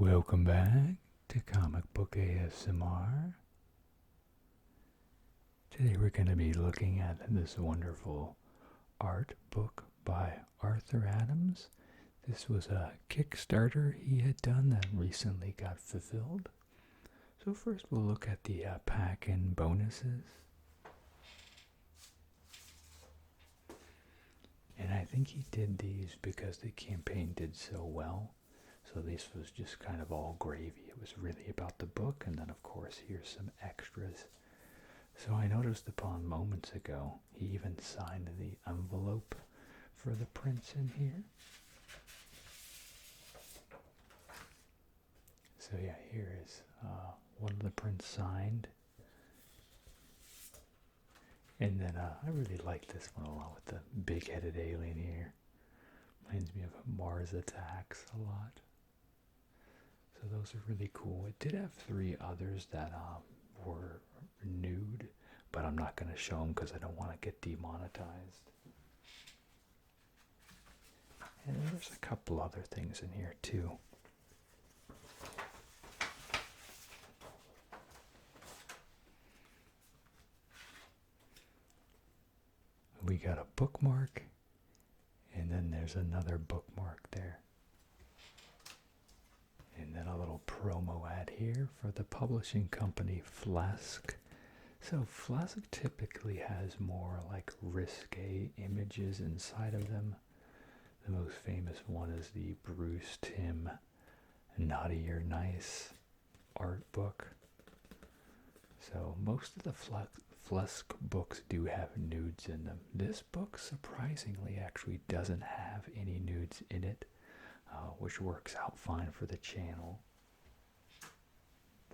Welcome back to Comic Book ASMR. Today we're going to be looking at this wonderful art book by Arthur Adams. This was a Kickstarter he had done that recently got fulfilled. So first we'll look at the pack and bonuses. And I think he did these because the campaign did so well. So this was just kind of all gravy. It was really about the book, and then of course here's some extras. So I noticed upon moments ago, he even signed the envelope for the prints in here. So yeah, here is one of the prints signed. And then I really like this one a lot with the big-headed alien here. Reminds me of Mars Attacks a lot. So those are really cool. It did have 3 others that were nude, but I'm not going to show them because I don't want to get demonetized. And there's a couple other things in here too. We got a bookmark, and then there's another bookmark there. And then a little promo ad here for the publishing company Flask. So Flask typically has more like risque images inside of them. The most famous one is the Bruce Timm Naughty or Nice art book. So most of the Flask books do have nudes in them. This book surprisingly actually doesn't have any nudes in it. Which works out fine for the channel.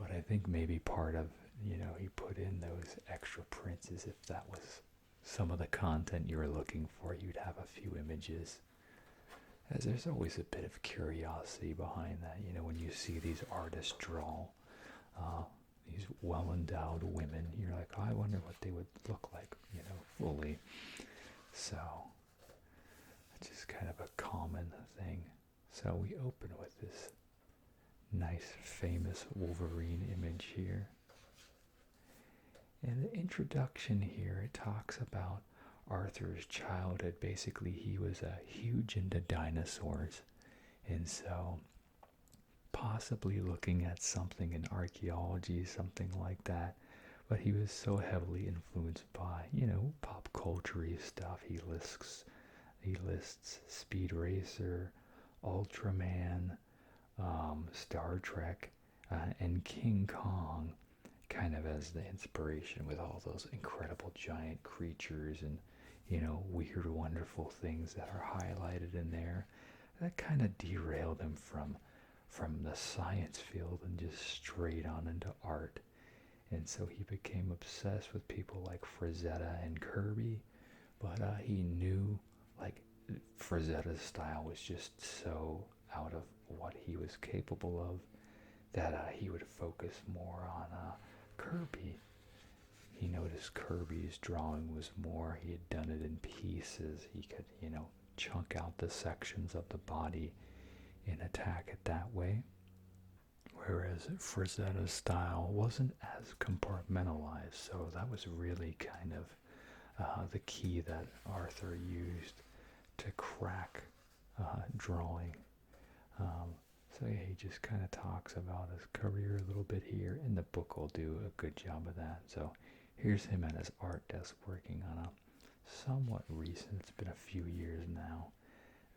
But I think maybe part of, he put in those extra prints as if that was some of the content you were looking for. You'd have a few images. As there's always a bit of curiosity behind that, when you see these artists draw these well-endowed women, you're like, oh, I wonder what they would look like, fully. So, it's just kind of a common thing. So we open with this nice famous Wolverine image here. And the introduction here, it talks about Arthur's childhood. Basically, he was huge into dinosaurs. And so possibly looking at something in archaeology, something like that. But he was so heavily influenced by, pop culture stuff. He lists Speed Racer, Ultraman, Star Trek, and King Kong kind of as the inspiration, with all those incredible giant creatures and, weird, wonderful things that are highlighted in there. That kind of derailed him from the science field and just straight on into art. And so he became obsessed with people like Frazetta and Kirby, but he knew, like, Frazetta's style was just so out of what he was capable of that he would focus more on Kirby. He noticed Kirby's drawing was more, he had done it in pieces. He could, chunk out the sections of the body and attack it that way. Whereas Frazetta's style wasn't as compartmentalized, so that was really kind of the key that Arthur used to crack drawing. So yeah, he just kind of talks about his career a little bit here, and the book will do a good job of that. So here's him at his art desk working on a somewhat recent, it's been a few years now,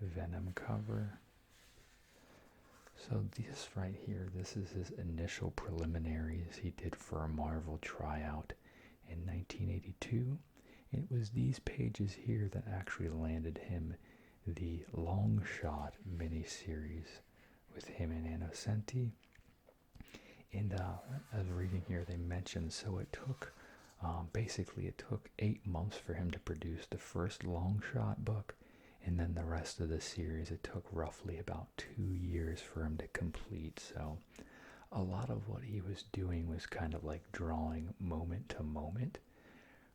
Venom cover. So this right here, this is his initial preliminaries he did for a Marvel tryout in 1982. It was these pages here that actually landed him the Long Shot miniseries with him and Innocenti. And I was reading here, they mentioned, so it took, basically it took 8 months for him to produce the first Long Shot book, and then the rest of the series, it took roughly about 2 years for him to complete. So a lot of what he was doing was kind of like drawing moment to moment,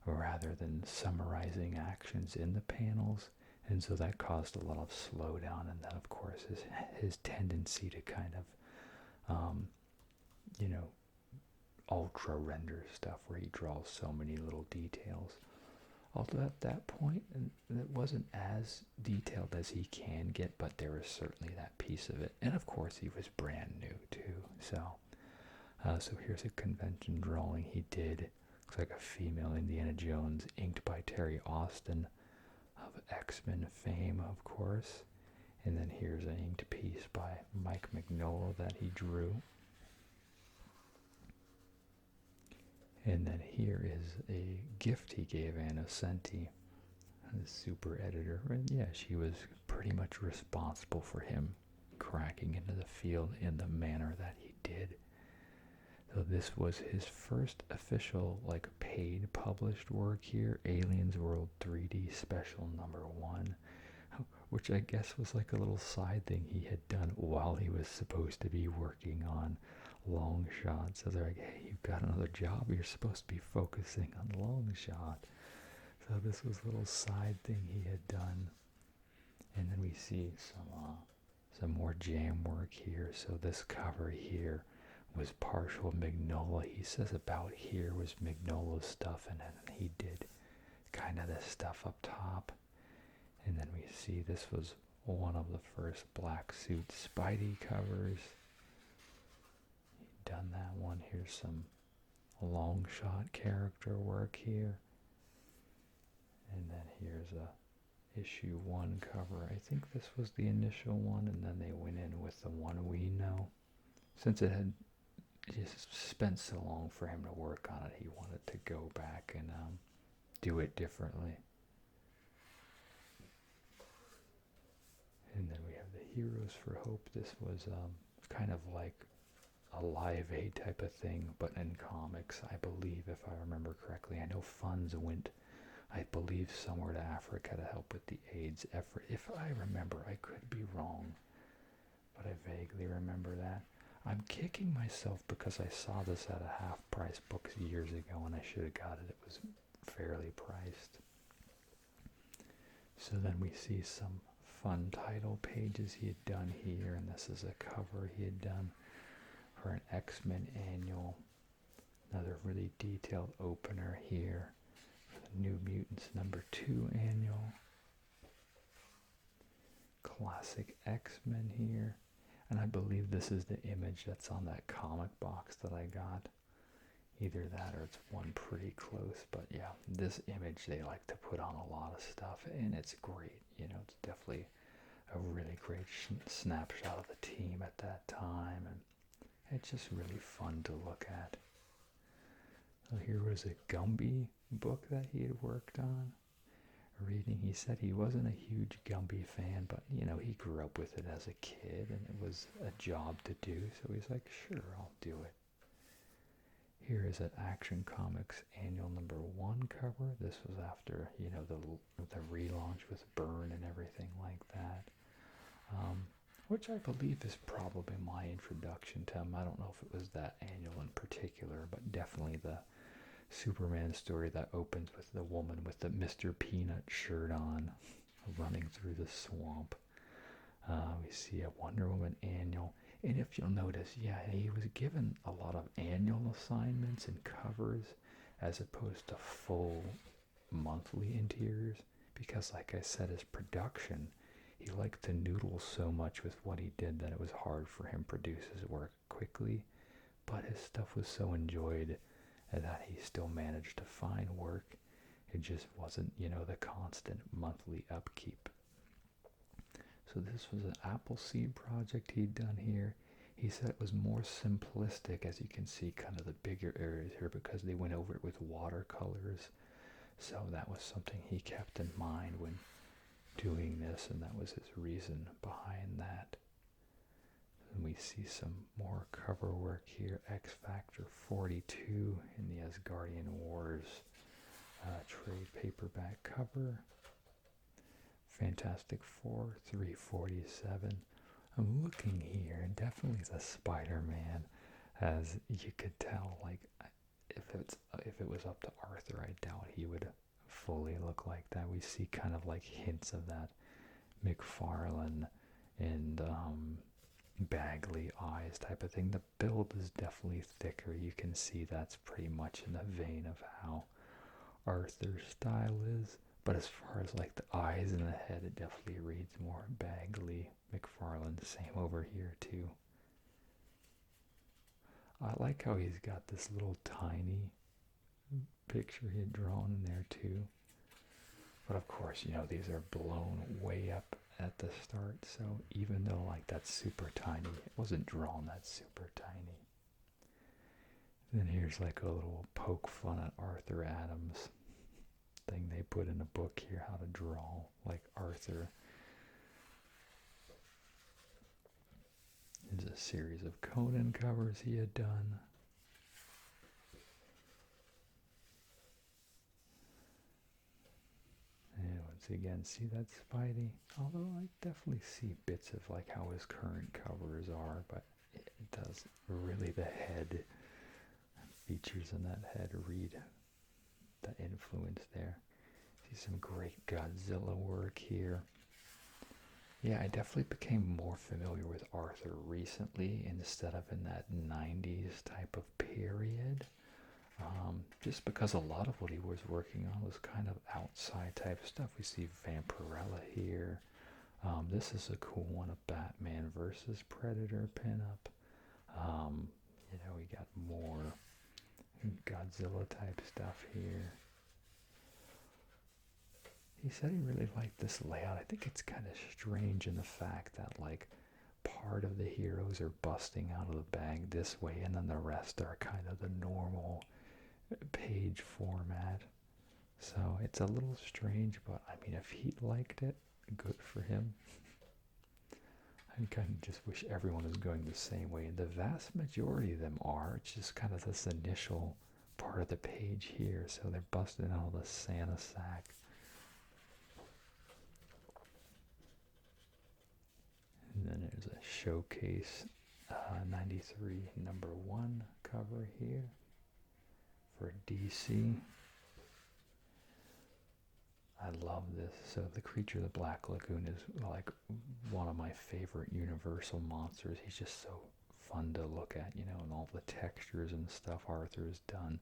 rather than summarizing actions in the panels. And so that caused a lot of slowdown, and then of course his tendency to kind of you know, ultra render stuff where he draws so many little details. Although at that point, it wasn't as detailed as he can get, but there was certainly that piece of it. And of course, he was brand new too. So here's a convention drawing he did. Looks like a female Indiana Jones, inked by Terry Austin of X-Men fame, of course. And then here's an inked piece by Mike Mignola that he drew. And then here is a gift he gave Anna Senti, the super editor. And yeah, she was pretty much responsible for him cracking into the field in the manner that he did. So this was his first official, like, paid published work here, Aliens World 3D Special #1, which I guess was like a little side thing he had done while he was supposed to be working on long shots. So they're like, hey, you've got another job, you're supposed to be focusing on long shot. So this was a little side thing he had done. And then we see some more jam work here. So this cover here was partial Mignola. He says about here was Mignola's stuff, and then he did kind of this stuff up top. And then we see this was one of the first Black Suit Spidey covers. He'd done that one. Here's some long shot character work here. And then here's a issue 1 cover. I think this was the initial one, and then they went in with the one we know. Since it had just spent so long for him to work on it, he wanted to go back and do it differently. And then we have the Heroes for Hope. This was kind of like a Live Aid type of thing, but in comics, I believe, if I remember correctly. I know funds went, I believe, somewhere to Africa to help with the AIDS effort. If I remember, I could be wrong, but I vaguely remember that. I'm kicking myself because I saw this at a half-price books years ago, and I should have got it. It was fairly priced. So then we see some fun title pages he had done here, and this is a cover he had done for an X-Men annual. Another really detailed opener here for the New Mutants #2 annual. Classic X-Men here. And I believe this is the image that's on that comic box that I got. Either that or it's one pretty close. But yeah, this image they like to put on a lot of stuff, and it's great. You know, it's definitely a really great snapshot of the team at that time, and it's just really fun to look at. So here was a Gumby book that he had worked on. Reading, he said he wasn't a huge Gumby fan, but you know, he grew up with it as a kid and it was a job to do, so he's like, sure, I'll do it. Here is an Action Comics annual #1 cover. This was after, you know, the relaunch with Byrne and everything like that, which I believe is probably my introduction to him. I don't know if it was that annual in particular, but definitely the Superman story that opens with the woman with the Mr. Peanut shirt on running through the swamp. We see a Wonder Woman annual, and if you'll notice, yeah, he was given a lot of annual assignments and covers as opposed to full monthly interiors, because like I said, his production, he liked to noodle so much with what he did that it was hard for him to produce his work quickly, but his stuff was so enjoyed and that he still managed to find work. It just wasn't, you know, the constant monthly upkeep. So this was an Appleseed project he'd done here. He said it was more simplistic, as you can see kind of the bigger areas here, because they went over it with watercolors. So that was something he kept in mind when doing this, and that was his reason behind that. And we see some more cover work here. X Factor 42 in the Asgardian Wars trade paperback cover. Fantastic Four 347. I'm looking here, and definitely the Spider-Man, as you could tell. Like, if it was up to Arthur, I doubt he would fully look like that. We see kind of like hints of that McFarlane and baggly eyes type of thing. The build is definitely thicker. You can see that's pretty much in the vein of how Arthur's style is. But as far as like the eyes and the head, it definitely reads more Bagley. McFarlane, same over here too. I like how he's got this little tiny picture he had drawn in there too. But of course, you know, these are blown way up at the start, so even though like that's super tiny, it wasn't drawn that super tiny. Then here's like a little poke fun at Arthur Adams thing they put in a book here, how to draw like Arthur. There's a series of Conan covers he had done. And once again, see that Spidey? Although I definitely see bits of like how his current covers are, but it does really, the head features in that head read the influence there. See some great Godzilla work here. Yeah, I definitely became more familiar with Arthur recently instead of in that 90s type of period. Just because a lot of what he was working on was kind of outside type stuff. We see Vampirella here. This is a cool one, a Batman versus Predator pinup. You know, we got more Godzilla type stuff here. He said he really liked this layout. I think it's kind of strange in the fact that like part of the heroes are busting out of the bag this way and then the rest are kind of the normal page format. So it's a little strange, but I mean, if he liked it, good for him. I kind of just wish everyone was going the same way. And the vast majority of them are. It's just kind of this initial part of the page here. So they're busting out the Santa sack. And then there's a showcase 93 #1 cover here for DC. I love this. So the creature of the Black Lagoon is like one of my favorite Universal monsters. He's just so fun to look at, you know, and all the textures and stuff Arthur has done.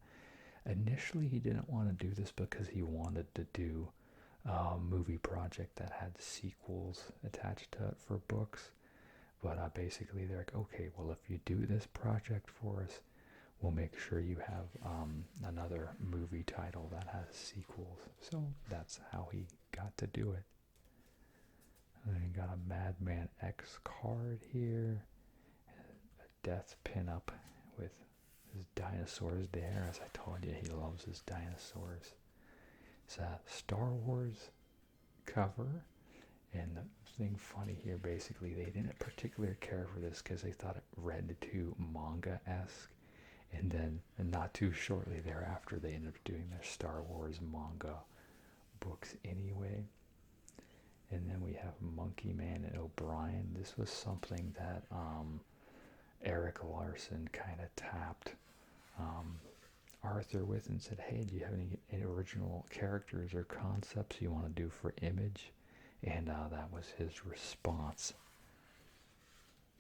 Initially, he didn't want to do this because he wanted to do a movie project that had sequels attached to it for books. But basically, they're like, okay, well, if you do this project for us, we'll make sure you have another movie title that has sequels. So that's how he got to do it. And then you got a Madman X card here, a death pinup with his dinosaurs there. As I told you, he loves his dinosaurs. It's a Star Wars cover. And the thing funny here, basically, they didn't particularly care for this because they thought it read too manga-esque. And then, and not too shortly thereafter, they ended up doing their Star Wars manga books anyway. And then we have Monkey Man and O'Brien. This was something that Eric Larson kind of tapped Arthur with and said, hey, do you have any original characters or concepts you want to do for Image? And that was his response.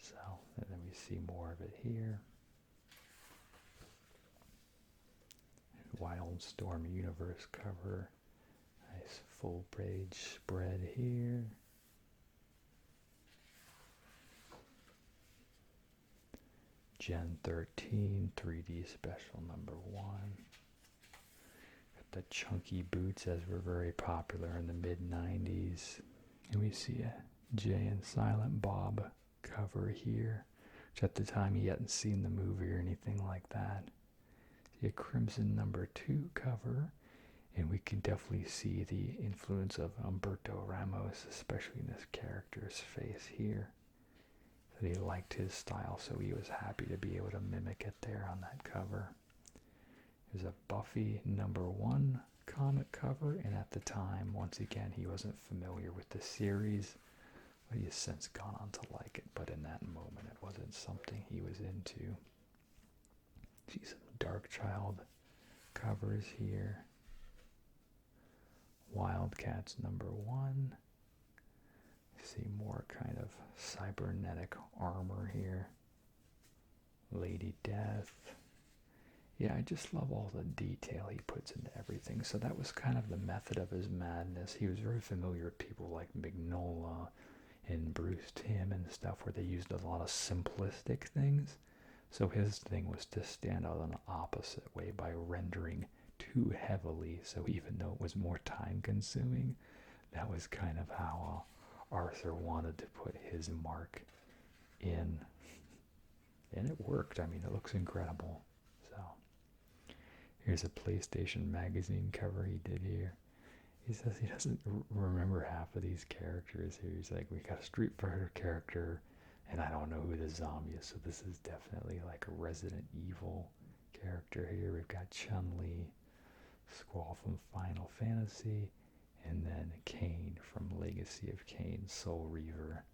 So, and then we see more of it here. Wildstorm Universe cover. Nice full page spread here. Gen 13 3D special #1. Got the chunky boots as were very popular in the mid-90s. And we see a Jay and Silent Bob cover here, which at the time he hadn't seen the movie or anything like that. See a Crimson #2 cover, and we can definitely see the influence of Humberto Ramos, especially in this character's face here. That he liked his style, so he was happy to be able to mimic it there on that cover. There's a Buffy #1 comic cover, and at the time, once again, he wasn't familiar with the series, but he has since gone on to like it, but in that moment, it wasn't something he was into. See some Darkchild covers here. Wildcats #1. See more kind of cybernetic armor here. Lady Death. Yeah, I just love all the detail he puts into everything. So that was kind of the method of his madness. He was very familiar with people like Mignola and Bruce Timm and stuff, where they used a lot of simplistic things. So his thing was to stand out in the opposite way by rendering too heavily. So even though it was more time consuming, that was kind of how Arthur wanted to put his mark in. And it worked. I mean, it looks incredible. So here's a PlayStation magazine cover he did here. He says he doesn't remember half of these characters here. He's like, we got a Street Fighter character, and I don't know who the zombie is. So this is definitely like a Resident Evil character here. We've got Chun-Li, Squall from Final Fantasy, and then Kane from Legacy of Kain, Soul Reaver.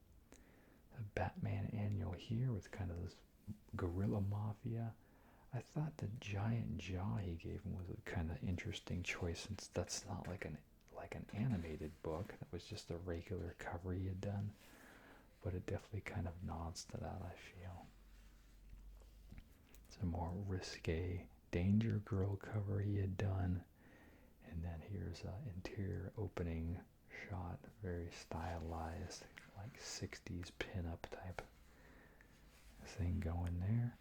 A Batman annual here with kind of this guerrilla mafia. I thought the giant jaw he gave him was a kind of interesting choice, since that's not like an animated book. That was just a regular cover he had done, but it definitely kind of nods to that, I feel. It's a more risque Danger Girl cover he had done, and then here's an interior opening shot, very stylized, like 60s pinup type thing going there.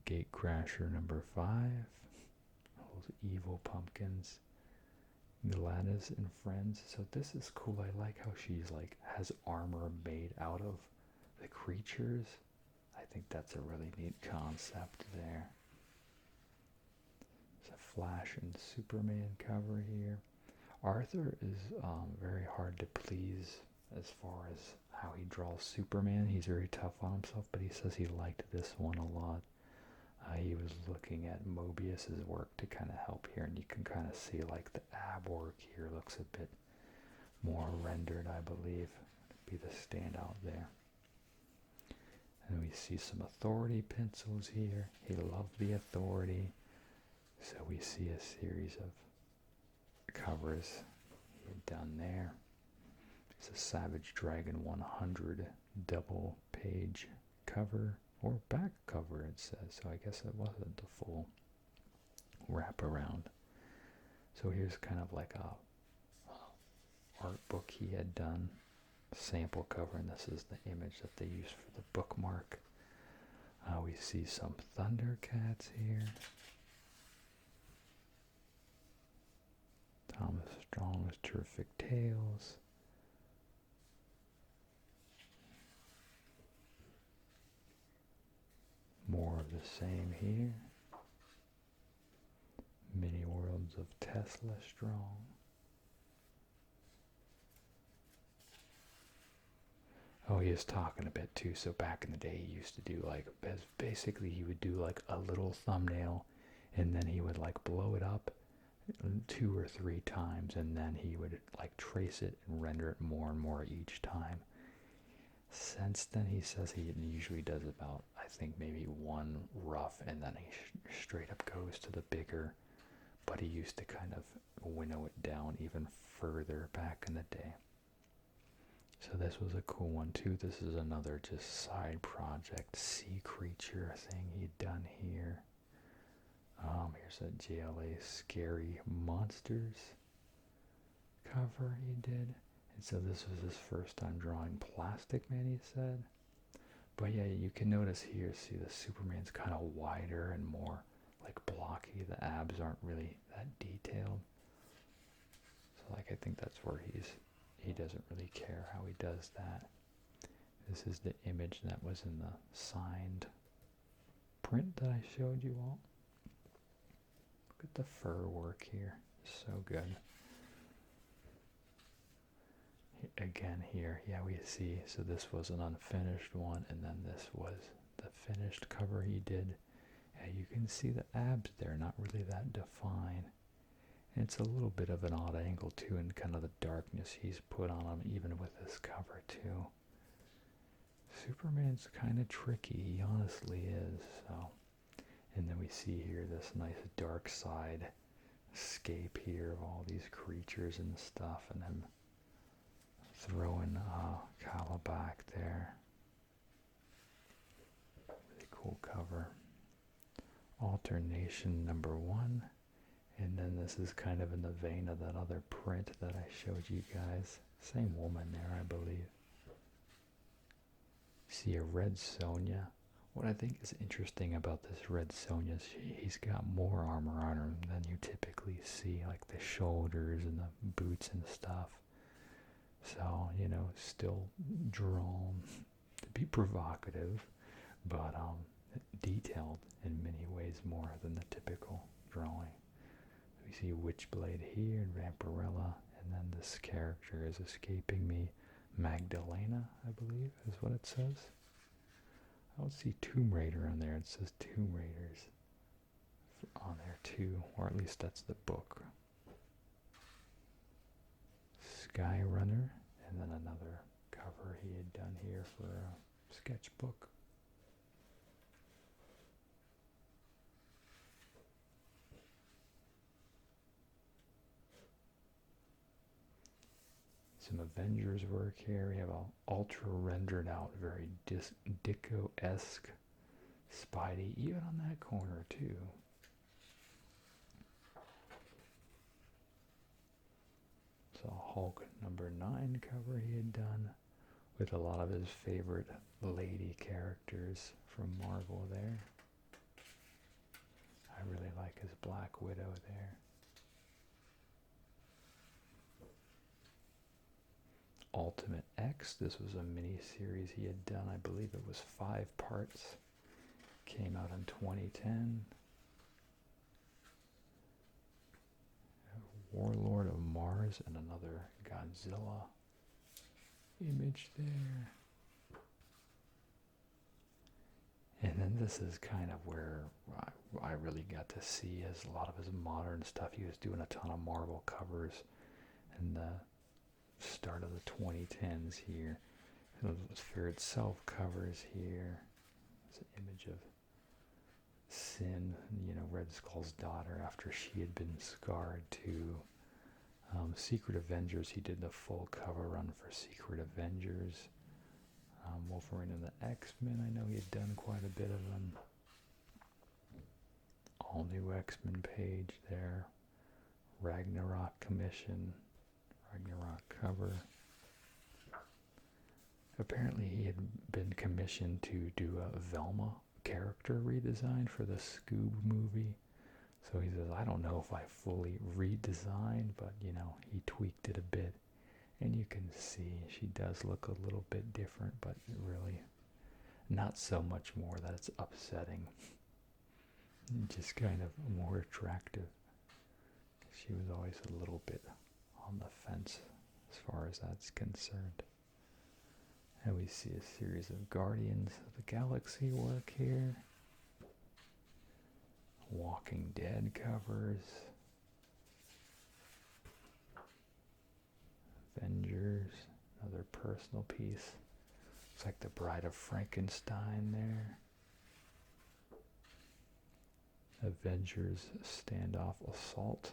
Gatecrasher number 5. Those evil pumpkins. Gladys and friends. So this is cool. I like how she's like has armor made out of the creatures. I think that's a really neat concept there. There's a Flash and Superman cover here. Arthur is very hard to please as far as how he draws Superman. He's very tough on himself, but he says he liked this one a lot. He was looking at Mobius's work to kind of help here, and you can kind of see like the ab work here looks a bit more rendered, I believe. Be the standout there. And we see some Authority pencils here. He loved the Authority. So we see a series of covers he had done there. It's a Savage Dragon 100 double page cover, or back cover it says, so I guess it wasn't the full wraparound. So here's kind of like a art book he had done, sample cover, and this is the image that they used for the bookmark. We see some Thundercats here. Thomas Strong's Terrific Tales. More of the same here. Mini Worlds of Tesla Strong. Oh, he was talking a bit too. So back in the day, he used to do like, basically he would do like a little thumbnail, and then he would like blow it up 2 or 3 times, and then he would like trace it and render it more and more each time. Since then, he says he usually does about, I think, maybe one rough, and then he straight up goes to the bigger, but he used to kind of winnow it down even further back in the day. So this was a cool one too. This is another just side project, sea creature thing he'd done here. Here's a JLA Scary Monsters cover he did. And so this was his first time drawing Plastic Man, he said. But yeah, you can notice here, see the Superman's kind of wider and more like blocky. The abs aren't really that detailed. So like I think that's where he doesn't really care how he does that. This is the image that was in the signed print that I showed you all. Look at the fur work here. So good. Again here, yeah, we see, so this was an unfinished one, and then this was the finished cover he did. Yeah, you can see the abs there, not really that defined. And it's a little bit of an odd angle too, and kind of the darkness he's put on him, even with this cover too. Superman's kind of tricky, he honestly is. So, and then we see here this nice dark side scape here of all these creatures and stuff, and then throwing Kala back there. Really cool cover. Alternation number 1. And then this is kind of in the vein of that other print that I showed you guys. Same woman there, I believe. See a red Sonya. What I think is interesting about this red Sonya is he's got more armor on him than you typically see, like the shoulders and the boots and stuff. So, you know, still drawn to be provocative, but detailed in many ways more than the typical drawing. We see Witchblade here and Vampirella, and then this character is escaping me. Magdalena, I believe, is what it says. I don't see Tomb Raider on there. It says Tomb Raiders on there too, or at least that's the book. Sky Runner, and then another cover he had done here for a sketchbook. Some Avengers work here. We have an ultra rendered out, very Dicko-esque Spidey, even on that corner too. So Hulk number 9 cover he had done with a lot of his favorite lady characters from Marvel there. I really like his Black Widow there. Ultimate X, this was a mini-series he had done. I believe it was 5 parts. Came out in 2010. Warlord of Mars and another Godzilla image there. And then this is kind of where I really got to see as a lot of his modern stuff. He was doing a ton of Marvel covers in the start of the 2010s here. And the Fear Itself covers here. It's an image of Sin, you know, Red Skull's daughter, after she had been scarred to Secret Avengers. He did the full cover run for Secret Avengers. Wolverine and the X-Men, I know he had done quite a bit of them. All new X-Men page there. Ragnarok commission. Ragnarok cover. Apparently he had been commissioned to do a Velma character redesign for the Scoob movie. So he says, I don't know if I fully redesigned, but you know, he tweaked it a bit. And you can see she does look a little bit different, but really not so much more that it's upsetting. Just kind of more attractive. She was always a little bit on the fence as far as that's concerned. And we see a series of Guardians of the Galaxy work here. Walking Dead covers. Avengers, another personal piece. Looks like the Bride of Frankenstein there. Avengers Standoff Assault.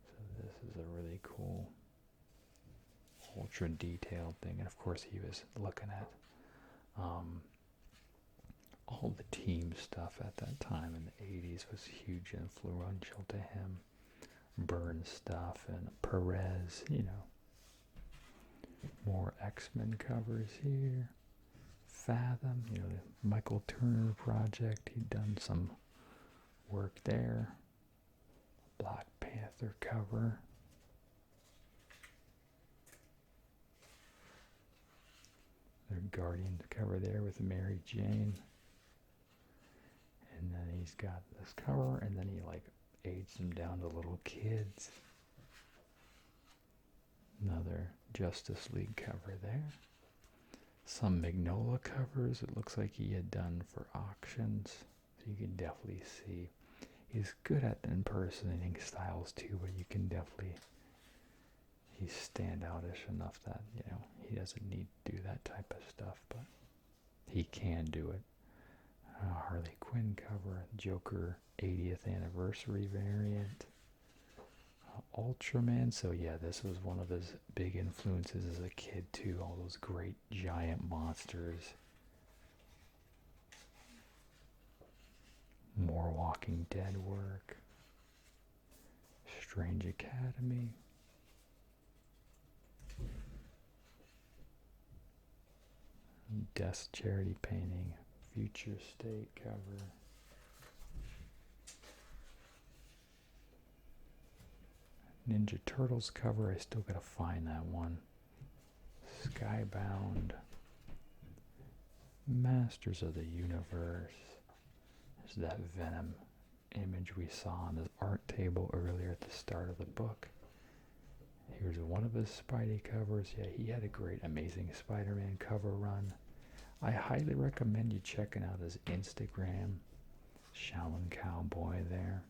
So this is a really cool ultra detailed thing. And of course he was looking at all the team stuff at that time in the 80s was huge influential to him. Byrne stuff and Perez, you know. More X-Men covers here. Fathom, you know, the Michael Turner project. He'd done some work there. Black Panther cover. Their Guardian cover there with Mary Jane. And then he's got this cover, and then he like aids them down to little kids. Another Justice League cover there. Some Magnolia covers it looks like he had done for auctions. So you can definitely see he's good at impersonating styles too, but you can definitely, he's standoutish enough that, you know, he doesn't need to do that type of stuff, but he can do it. Harley Quinn cover, Joker 80th anniversary variant. Ultraman. So yeah, this was one of his big influences as a kid too. All those great giant monsters. More Walking Dead work. Strange Academy. Death's Charity painting. Future State cover. Ninja Turtles cover. I still gotta find that one. Skybound. Masters of the Universe. There's that Venom image we saw on the art table earlier at the start of the book. Here's one of his Spidey covers. Yeah, he had a great Amazing Spider-Man cover run. I highly recommend you checking out his Instagram, Shaolin Cowboy there,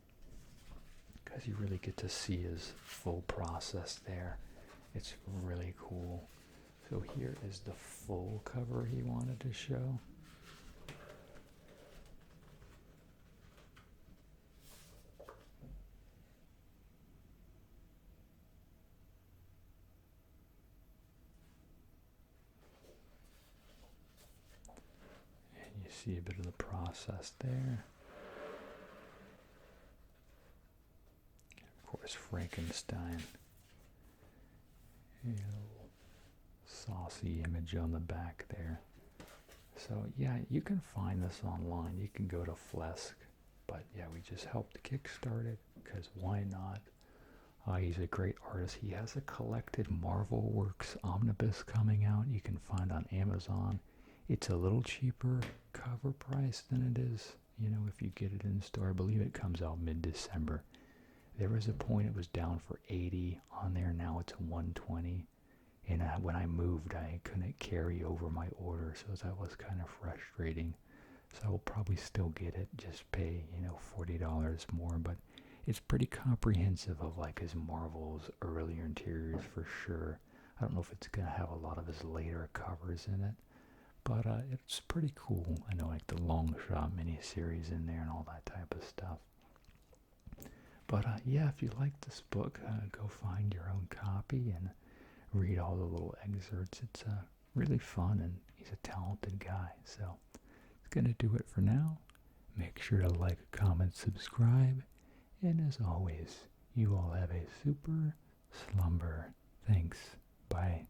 because you really get to see his full process there. It's really cool. So here is the full cover he wanted to show. And you see a bit of the process there. Of course, Frankenstein. Saucy image on the back there. So yeah, you can find this online. You can go to Flesk, but yeah, we just helped kickstart it because why not? He's a great artist. He has a collected Marvel Works omnibus coming out. You can find on Amazon. It's a little cheaper cover price than it is, if you get it in store. I believe it comes out mid-December. There was a point it was down for $80 on there. Now it's $120. And when I moved, I couldn't carry over my order, so that was kind of frustrating. So I will probably still get it, just pay, $40 more. But it's pretty comprehensive of like his Marvel's earlier interiors for sure. I don't know if it's going to have a lot of his later covers in it, but it's pretty cool. I know like the Long Shot miniseries in there and all that type of stuff. But yeah, if you like this book, go find your own copy and read all the little excerpts. It's really fun, and he's a talented guy. So it's going to do it for now. Make sure to like, comment, subscribe. And as always, you all have a super slumber. Thanks. Bye.